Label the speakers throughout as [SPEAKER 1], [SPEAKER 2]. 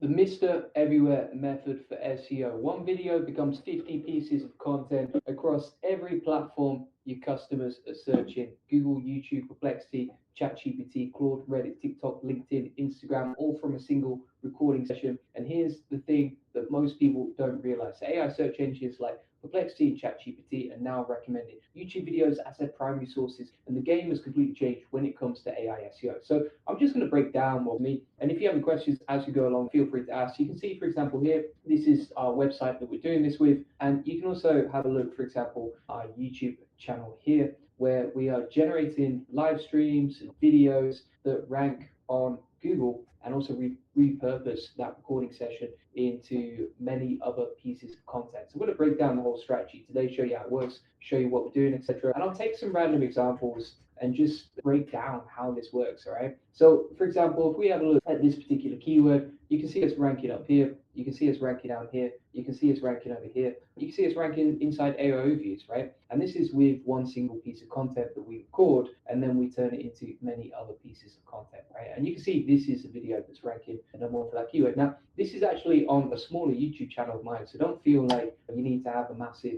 [SPEAKER 1] Mr. Everywhere method for SEO. One video becomes 50 pieces of content across every platform your customers are searching. Google, YouTube, Perplexity, ChatGPT, Claude, Reddit, TikTok, LinkedIn, Instagram, all from a single recording session. And here's the thing that most people don't realize. AI search engines like Perplexity and ChatGPT are now recommending YouTube videos as their primary sources, and the game has completely changed when it comes to AI SEO. So I'm just going to break down what me, and if you have any questions as we go along, feel free to ask. You can see, for example, here, this is our website that we're doing this with, and you can also have a look, for example, our YouTube channel here, where we are generating live streams and videos that rank on Google, and also repurpose that recording session into many other pieces of content. So I'm going to break down the whole strategy today, show you how it works, show you what we're doing, etc. And I'll take some random examples and just break down how this works, all right? So, for example, if we have a look at this particular keyword, you can see it's ranking up here, you can see it's ranking down here, you can see it's ranking over here, you can see it's ranking inside AO views, right? And this is with one single piece of content that we record, and then we turn it into many other pieces of content, right? And you can see this is a video that's ranking number one for that keyword. Now, this is actually on a smaller YouTube channel of mine, so don't feel like you need to have a massive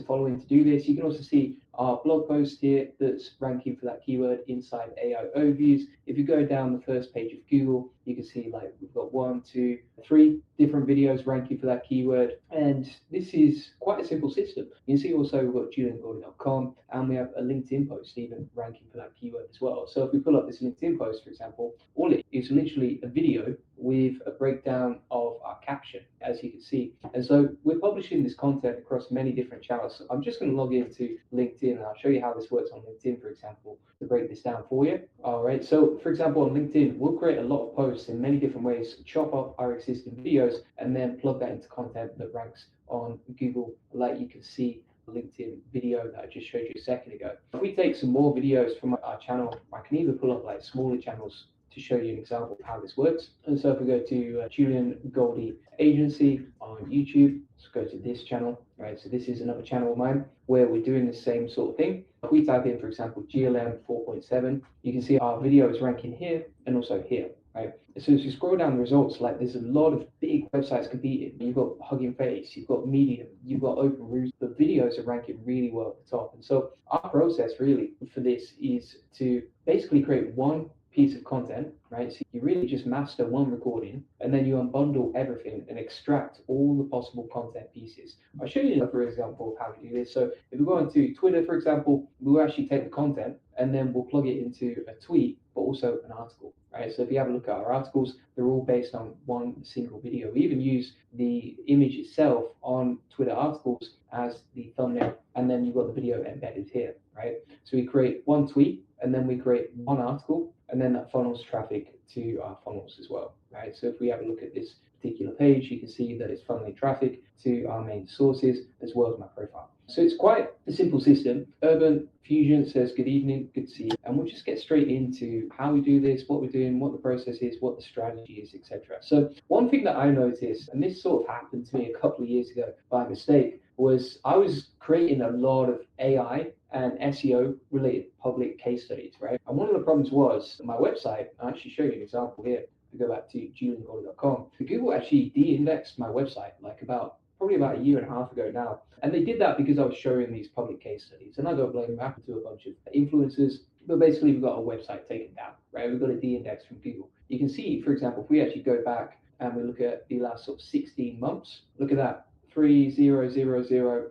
[SPEAKER 1] following to do this. You can also see our blog post here that's ranking for that keyword inside AI overviews. If you go down the first page of Google, you can see like we've got 1, 2, 3 different videos ranking for that keyword. And this is quite a simple system. You can see also we've got juliangoldie.com, and we have a LinkedIn post even ranking for that keyword as well. So if we pull up this LinkedIn post, for example, all it is literally a video with a breakdown of our caption, as you can see. And so we're publishing this content across many different channels. So I'm just going to log into LinkedIn, and I'll show you how this works on LinkedIn, for example, to break this down for you. All right. So for example, on LinkedIn, we'll create a lot of posts in many different ways, chop up our existing videos, and then plug that into content that ranks on Google, like you can see LinkedIn video that I just showed you a second ago. If we take some more videos from our channel, I can either pull up like smaller channels to show you an example of how this works. And so if we go to Julian Goldie Agency on YouTube, let's go to this channel, right? So this is another channel of mine where we're doing the same sort of thing. If we type in, for example, GLM 4.7, you can see our video is ranking here and also here, right? So as you scroll down the results, like there's a lot of big websites competing. You've got Hugging Face, you've got Medium, you've got Open Roost. The videos are ranking really well at the top. And so our process really for this is to basically create one piece of content, right? So you really just master one recording, and then you unbundle everything and extract all the possible content pieces. I'll show you another example of how we do this. So if we go onto Twitter, for example, we'll actually take the content and then we'll plug it into a tweet, but also an article, right? So if you have a look at our articles, they're all based on one single video. We even use the image itself on Twitter articles as the thumbnail, and then you've got the video embedded here, right? So we create one tweet, and then we create one article, and then that funnels traffic to our funnels as well, right? So if we have a look at this particular page, you can see that it's funneling traffic to our main sources as well as my profile. So it's quite a simple system. Urban Fusion says, good evening, good to see you. And we'll just get straight into how we do this, what we're doing, what the process is, what the strategy is, etc. So one thing that I noticed, and this sort of happened to me a couple of years ago by mistake, was I was creating a lot of AI and SEO related public case studies, right? And one of the problems was my website. I'll actually show you an example here. If we go back to juliangoldie.com, Google actually de-indexed my website like probably about a year and a half ago now. And they did that because I was showing these public case studies. And I don't blame them, happened to a bunch of influencers. But basically, we've got a website taken down, right? We've got a de-index from Google. You can see, for example, if we actually go back and we look at the last sort of 16 months, look at that. 3000,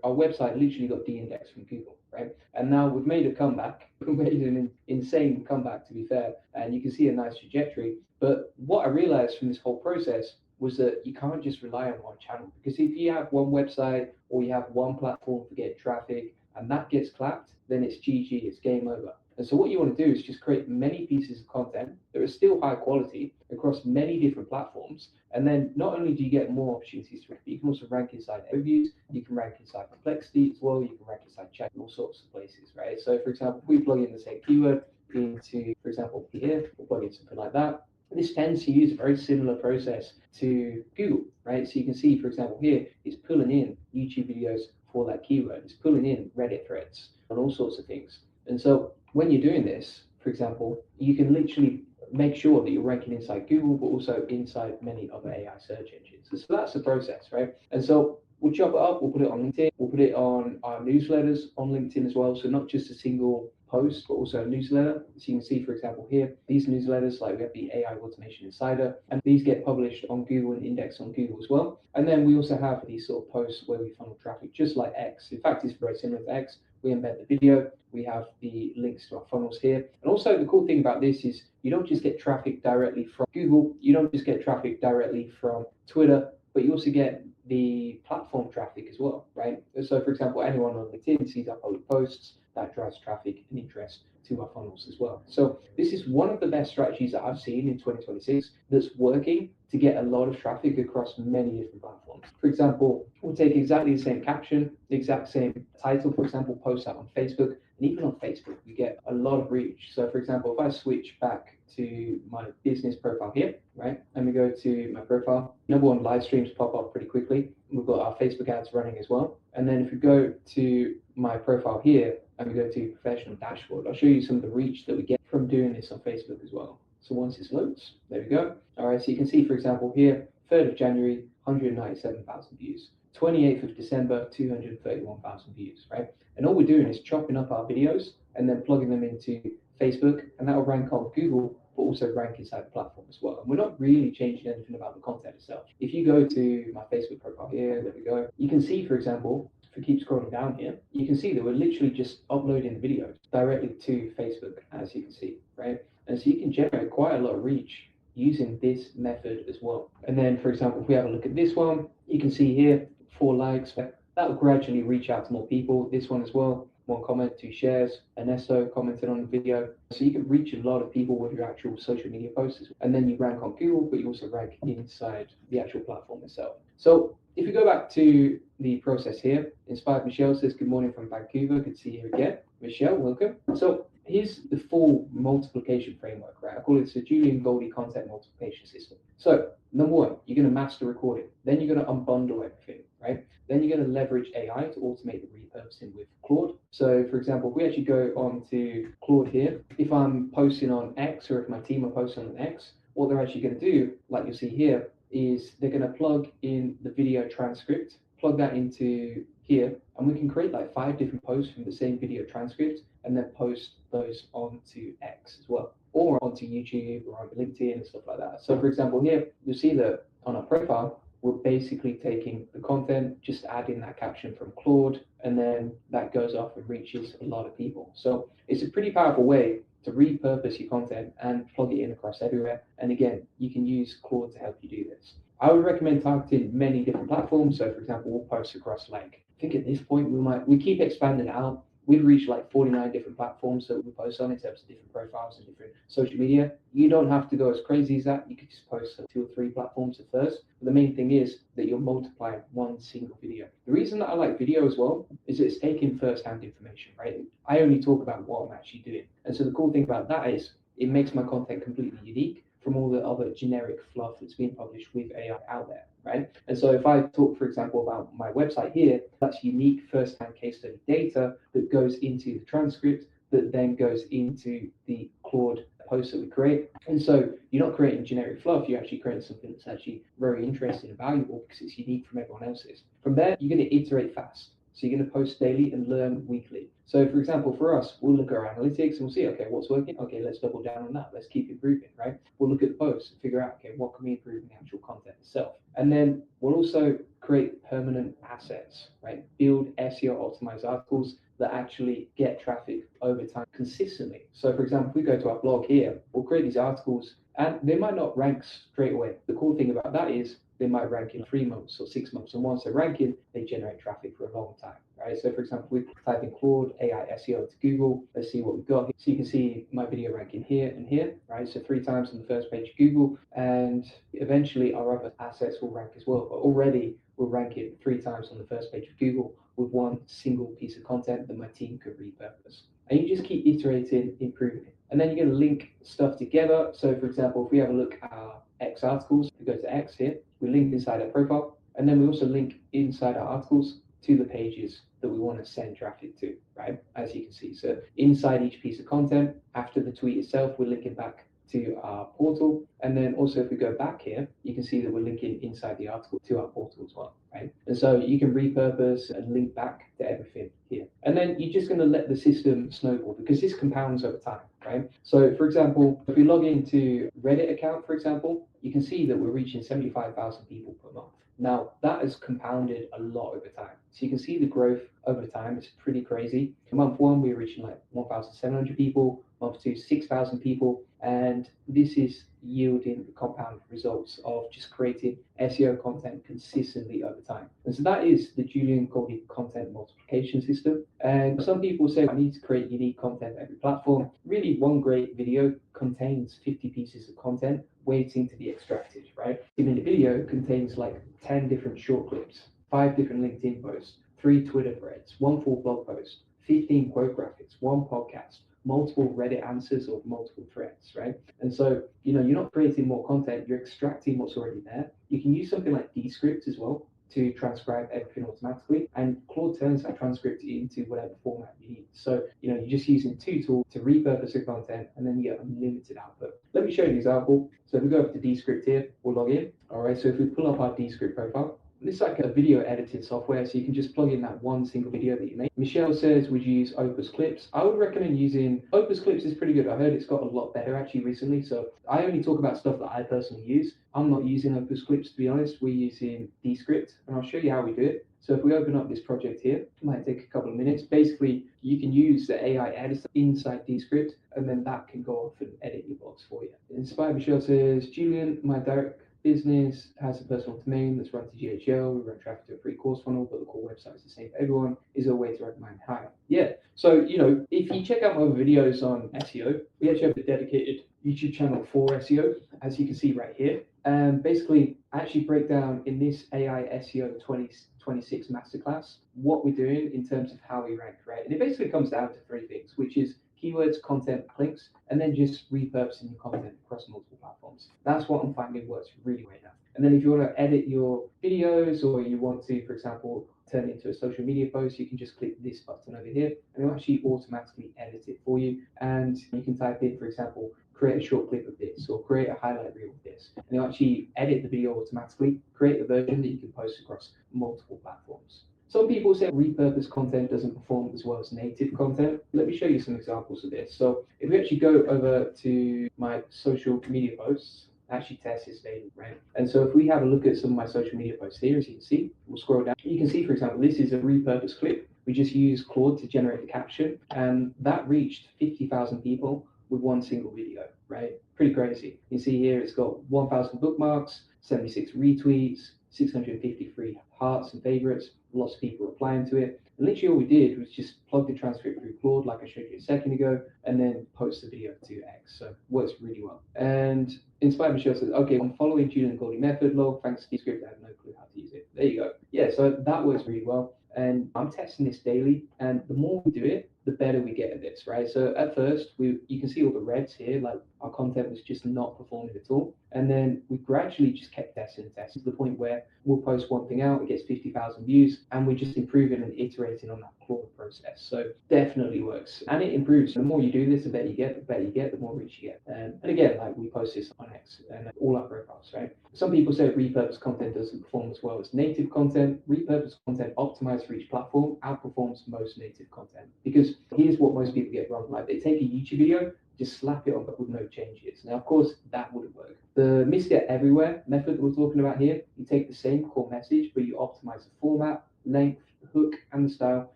[SPEAKER 1] our website literally got de-indexed from Google, right? And now we've made a comeback. We've made an insane comeback, to be fair, and you can see a nice trajectory. But what I realized from this whole process was that you can't just rely on one channel, because if you have one website or you have one platform for getting traffic and that gets clapped, then it's GG, it's game over. And so what you want to do is just create many pieces of content that are still high quality across many different platforms. And then not only do you get more opportunities to rank, but you can also rank inside reviews, you can rank inside Perplexity as well, you can rank inside chat, all sorts of places, right? So for example, if we plug in the same keyword into, for example, here, we'll plug in something like that. This tends to use a very similar process to Google, right? So you can see, for example, here, it's pulling in YouTube videos for that keyword. It's pulling in Reddit threads and all sorts of things. And so when you're doing this, for example, you can literally make sure that you're ranking inside Google, but also inside many other AI search engines. So that's the process, right? And so we'll chop it up, we'll put it on LinkedIn, we'll put it on our newsletters on LinkedIn as well. So not just a single post, but also a newsletter. So you can see, for example, here, these newsletters, like we have the AI Automation Insider, and these get published on Google and indexed on Google as well. And then we also have these sort of posts where we funnel traffic, just like X. In fact, it's very similar to X. We embed the video, we have the links to our funnels here. And also the cool thing about this is you don't just get traffic directly from Google, you don't just get traffic directly from Twitter, but you also get the platform traffic as well, right? So for example, anyone on LinkedIn sees our public posts, that drives traffic and interest to our funnels as well. So this is one of the best strategies that I've seen in 2026 that's working to get a lot of traffic across many different platforms. For example, we'll take exactly the same caption, the exact same title, for example, post out on Facebook, and even on Facebook, we get a lot of reach. So for example, if I switch back to my business profile here, right, and we go to my profile, number one, live streams pop up pretty quickly. We've got our Facebook ads running as well. And then if we go to my profile here and we go to professional dashboard, I'll show you some of the reach that we get from doing this on Facebook as well. So once this loads, there we go. All right, so you can see, for example, here, 3rd of January, 197,000 views. 28th of December, 231,000 views, right? And all we're doing is chopping up our videos and then plugging them into Facebook, and that will rank on Google, but also rank inside the platform as well. And we're not really changing anything about the content itself. If you go to my Facebook profile here, there we go, you can see, for example, if we keep scrolling down here, you can see that we're literally just uploading the videos directly to Facebook, as you can see, right? And so you can generate quite a lot of reach using this method as well. And then, for example, if we have a look at this one, you can see here, 4 likes, that will gradually reach out to more people. This one as well, 1 comment, 2 shares, an SO commented on the video. So you can reach a lot of people with your actual social media posts. And then you rank on Google, but you also rank inside the actual platform itself. So if you go back to the process here, Inspired Michelle says, good morning from Vancouver. Good to see you again. Michelle, welcome. So here's the full multiplication framework, right? I call it the Julian Goldie content multiplication system. So number 1, you're going to master recording. Then you're going to unbundle everything, right? Then you're going to leverage AI to automate the repurposing with Claude. So for example, if we actually go on to Claude here, if I'm posting on X or if my team are posting on X, what they're actually going to do, like you'll see here, is they're going to plug in the video transcript, plug that into here, and we can create like 5 different posts from the same video transcript and then post those onto X as well, or onto YouTube or on LinkedIn and stuff like that. So for example, here, you'll see that on our profile, we're basically taking the content, just adding that caption from Claude, and then that goes off and reaches a lot of people. So it's a pretty powerful way to repurpose your content and plug it in across everywhere. And again, you can use Claude to help you do this. I would recommend targeting many different platforms. So for example, we'll post across like, I think at this point we keep expanding out. We've reached like 49 different platforms that we post on in terms of different profiles and different social media. You don't have to go as crazy as that. You could just post 2 or 3 platforms at first. But the main thing is that you're multiplying one single video. The reason that I like video as well is it's taking first-hand information, right? I only talk about what I'm actually doing. And so the cool thing about that is it makes my content completely unique from all the other generic fluff that's being published with AI out there, right? And so if I talk, for example, about my website here, that's unique first-hand case study data that goes into the transcript that then goes into the Claude post that we create. And so you're not creating generic fluff, you're actually creating something that's actually very interesting and valuable because it's unique from everyone else's. From there, you're going to iterate fast. So you're going to post daily and learn weekly. So for example, for us, we'll look at our analytics and we'll see, okay, what's working? Okay, let's double down on that. Let's keep improving, right? We'll look at the posts and figure out, okay, what can we improve in the actual content itself? And then we'll also create permanent assets, right? Build SEO optimized articles that actually get traffic over time consistently. So for example, if we go to our blog here, we'll create these articles and they might not rank straight away. The cool thing about that is they might rank in 3 months or 6 months. And once they're ranking, they generate traffic for a long time, right? So for example, we type in Claude AI SEO to Google. Let's see what we've got here. So you can see my video ranking here and here, right? So 3 times on the first page of Google, and eventually our other assets will rank as well. But already we're ranking 3 times on the first page of Google with 1 single piece of content that my team could repurpose. And you just keep iterating, improving it. And then you're going to link stuff together. So for example, if we have a look at our X articles, we go to X here, we link inside our profile, and then we also link inside our articles to the pages that we want to send traffic to, right? As you can see. So inside each piece of content, after the tweet itself, we're linking back to our portal. And then also if we go back here, you can see that we're linking inside the article to our portal as well, right? And so you can repurpose and link back to everything here. And then you're just going to let the system snowball because this compounds over time, right? So for example, if we log into Reddit account, for example, you can see that we're reaching 75,000 people per month. Now that has compounded a lot over time. So you can see the growth over time. It's pretty crazy. In month one, we were reaching like 1,700 people, month two, 6,000 people. And this is yielding the compound results of just creating SEO content consistently over time. And so that is the Goldie content multiplication system. And some people say I need to create unique content for every platform. Really, one great video contains 50 pieces of content waiting to be extracted, right? Even a video contains like 10 different short clips, 5 different LinkedIn posts, 3 Twitter threads, 1 full blog post, 15 quote graphics, 1 podcast, multiple Reddit answers or multiple threads, right? And so, you're not creating more content, you're extracting what's already there. You can use something like Descript as well to transcribe everything automatically, and Claude turns that transcript into whatever format you need. So, you're just using 2 tools to repurpose the content, and then you get unlimited output. Let me show you an example. So if we go over to Descript here, we'll log in. All right, so if we pull up our Descript profile, this is like a video editing software, so you can just plug in that one single video that you make. Michelle says, would you use Opus Clips? I would recommend using Opus Clips. Is pretty good. I heard it's got a lot better actually recently. So I only talk about stuff that I personally use. I'm not using Opus Clips, to be honest. We're using Descript, and I'll show you how we do it. So if we open up this project here, it might take a couple of minutes. Basically, you can use the AI editor inside Descript, and then that can go off and edit your blogs for you. Inspired Michelle says, Julian, my direct business has a personal domain that's run to GHL. We run traffic to a free course funnel, but the core website is the same for everyone. Is there a way to recommend higher? Yeah. So, if you check out my other videos on SEO, we actually have a dedicated YouTube channel for SEO, as you can see right here. And basically, I actually break down in this AI SEO 2026 masterclass what we're doing in terms of how we rank, right? And it basically comes down to 3 things, which is keywords, content, links, and then just repurposing your content across multiple platforms. That's what I'm finding works really well now. And then if you want to edit your videos, or you want to, for example, turn it into a social media post, you can just click this button over here and it'll actually automatically edit it for you. And you can type in, for example, create a short clip of this or create a highlight reel of this. And it'll actually edit the video automatically, create a version that you can post across multiple platforms. Some people say repurposed content doesn't perform as well as native content. Let me show you some examples of this. So if we actually go over to my social media posts, I actually test this daily, right? And so if we have a look at some of my social media posts here, as you can see, we'll scroll down. You can see, for example, this is a repurposed clip. We just used Claude to generate the caption, and that reached 50,000 people with one single video, right? Pretty crazy. You see here, it's got 1,000 bookmarks, 76 retweets, 653 hearts and favorites, lots of people replying to it. And literally all we did was just plug the transcript through Claude, like I showed you a second ago, and then post the video to X. So it works really well. And Inspired Michelle says, okay, I'm following Julian Goldie method log. Thanks to Descript, I have no clue how to use it. There you go. Yeah, so that works really well. And I'm testing this daily, and the more we do it, the better we get at this, right? So at first, you can see all the reds here, like our content was just not performing at all. And then we gradually just kept testing to the point where we'll post one thing out, it gets 50,000 views, and we're just improving and iterating on that Claude process. So definitely works. And it improves. The more you do this, the better you get, the more reach you get. And again, like we post this on X and all our profiles, right? Some people say repurposed content doesn't perform as well as native content. Repurposed content optimized for each platform outperforms most native content. Because here's what most people get wrong. Like they take a YouTube video, just slap it on with no changes. Now, of course, that wouldn't work. The misget everywhere method we're talking about here, you take the same core message, but you optimize the format, length, the hook, and the style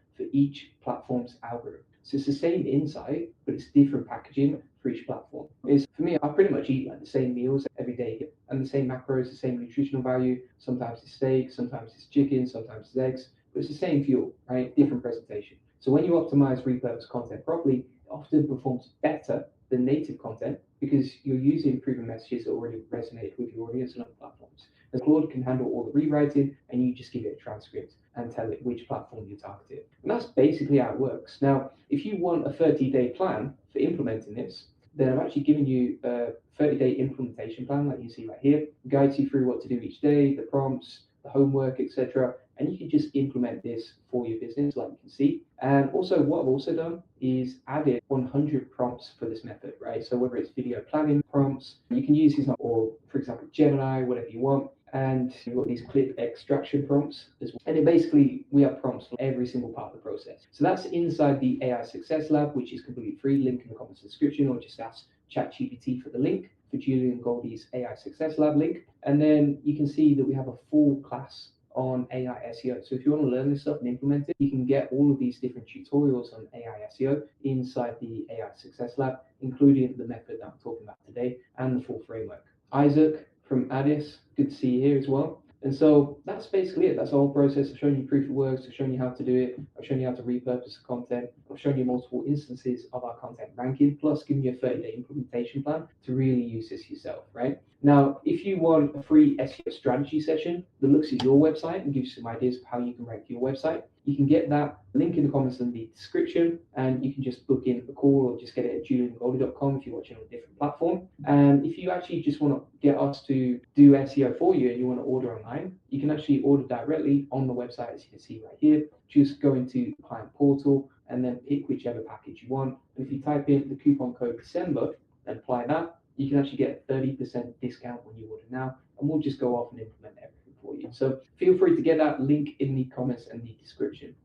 [SPEAKER 1] for each platform's algorithm. So it's the same insight, but it's different packaging for each platform. For me, I pretty much eat like the same meals every day, and the same macros, the same nutritional value. Sometimes it's steak, sometimes it's chicken, sometimes it's eggs, but it's the same fuel, right? Different presentation. So when you optimize repurposed content properly, it often performs better than native content because you're using proven messages that already resonate with your audience on other platforms. And Claude can handle all the rewriting, and you just give it a transcript and tell it which platform you target. And that's basically how it works. Now, if you want a 30-day plan for implementing this, then I've actually given you a 30-day implementation plan like you see right here. It guides you through what to do each day, the prompts, the homework, etc. And you can just implement this for your business, like you can see. And also, what I've also done is added 100 prompts for this method, right? So whether it's video planning prompts, you can use these, or for example, Gemini, whatever you want. And you've got these clip extraction prompts as well. And it basically, we have prompts for every single part of the process. So that's inside the AI Success Lab, which is completely free. Link in the comments description, or just ask ChatGPT for the link for Julian Goldie's AI Success Lab link. And then you can see that we have a full class on AI SEO. So if you want to learn this stuff and implement it, you can get all of these different tutorials on AI SEO inside the AI Success Lab, including the method that I'm talking about today and the full framework. Isaac from Addis, good to see you here as well. And so that's basically it. That's the whole process. I've shown you proof it works. I've shown you how to do it. I've shown you how to repurpose the content. I've shown you multiple instances of our content ranking, plus giving you a 30-day implementation plan to really use this yourself, right? Now, if you want a free SEO strategy session that looks at your website and gives you some ideas of how you can rank your website, you can get that link in the comments in the description, and you can just book in a call or just get it at juliangoldie.com if you're watching on a different platform. And if you actually just want to get us to do SEO for you and you want to order online, you can actually order directly on the website, as you can see right here. Just go into the client portal and then pick whichever package you want. And if you type in the coupon code December and apply that, you can actually get a 30% discount when you order now, and we'll just go off and implement everything for you. So feel free to get that link in the comments and the description.